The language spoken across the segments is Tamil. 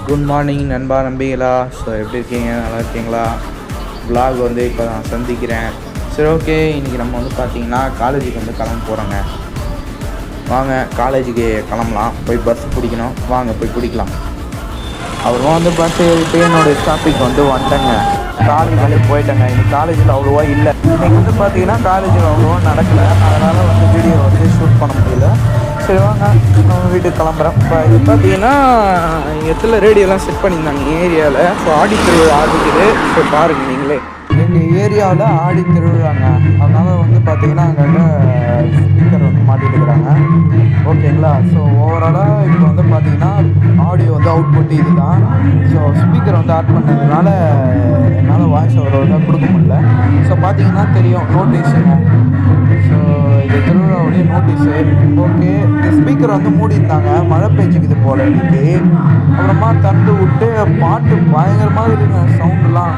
குட் மார்னிங் நண்பா நம்பிகளா. ஸோ எப்படி இருக்கீங்க, நல்லா இருக்கீங்களா? விலாக் வந்து இப்போ நான் சந்திக்கிறேன். சரி, ஓகே. இன்றைக்கி நம்ம வந்து பார்த்திங்கன்னா காலேஜுக்கு வந்து கிளம்ப போகிறோங்க. வாங்க காலேஜுக்கு கிளம்பலாம். போய் பஸ் பிடிக்கணும், வாங்க போய் பிடிக்கலாம். அப்புறமா வந்து பஸ் ஏறிட்டு என்னோடய ஸ்டாப்பிங் வந்து வந்துட்டேங்க. காலேஜ் வந்து போயிட்டேங்க. இன்னைக்கு காலேஜில் அவ்வளோவா இல்லை. இன்றைக்கி வந்து பார்த்திங்கன்னா காலேஜில் அவ்வளோவா நடக்கலை. அதனால் வந்து வீடியோ வந்து ஷூட் பண்ண முடியல. சரி வாங்க நம்ம வீட்டுக்கு கிளம்புறேன். இப்போ இது பார்த்தீங்கன்னா இடத்துல ரேடியோலாம் செட் பண்ணியிருந்தாங்க ஏரியாவில். ஸோ ஆடி திருவிழா ஆரம்பிக்குது. ஸோ பாருங்கள் நீங்களே, எங்கள் ஏரியாவில் ஆடி திருவிழாங்க. அதனால் வந்து பார்த்திங்கன்னா அங்கே ஸ்பீக்கர் வந்து மாட்டிட்டு இருக்கிறாங்க. ஓகேங்களா? ஸோ ஓவராலாக இப்போ வந்து பார்த்திங்கன்னா ஆடியோ வந்து அவுட்புட் இது தான். ஸோ ஸ்பீக்கர் வந்து ஆட் பண்ணதுனால என்னால் வாய்ஸ் ஓவராக கொடுக்க முடியல. ஸோ பார்த்திங்கன்னா தெரியும் நோட்டீஸுங்க. ஸோ இது திருவிழாவுடைய நோட்டீஸு. ஓகே, இந்த ஸ்பீக்கர் வந்து மூடியிருந்தாங்க, மழை பெஞ்சிக்குது போல் இன்னைக்கு. அப்புறமா தந்து விட்டு பாட்டு பயங்கரமாக இருக்குங்க. சவுண்டுலாம்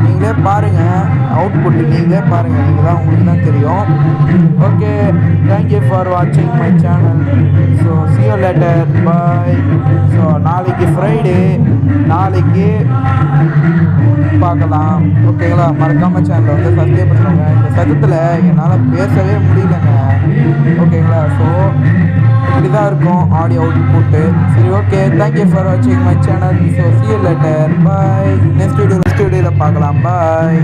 நீங்களே பாருங்கள், அவுட்புட் நீங்களே பாருங்கள், நீங்கள் தான் உங்களுக்கு தான் தெரியும். ஓகே, தேங்க்யூ ஃபார் வாட்சிங் my channel. So see you later, bye. So நாளைக்கு ஃப்ரைடே, நாளைக்கு பார்க்கலாம். ஓகேங்களா? மறக்காமல் சேனலை வந்து சப்ஸ்கிரைப் பண்ணுறாங்க. இந்த சத்தத்தில் என்னால் பேசவே முடியலங்க. ஓகேங்களா? ஸோ இப்படி தான் இருக்கும் ஆடியோ அவுட்புட்டு. சரி, ஓகே, தேங்க்யூ ஃபார் வாட்சிங் my channel. So see you later, bye. Next வீடியோவில் பார்க்கலாம். பாய்.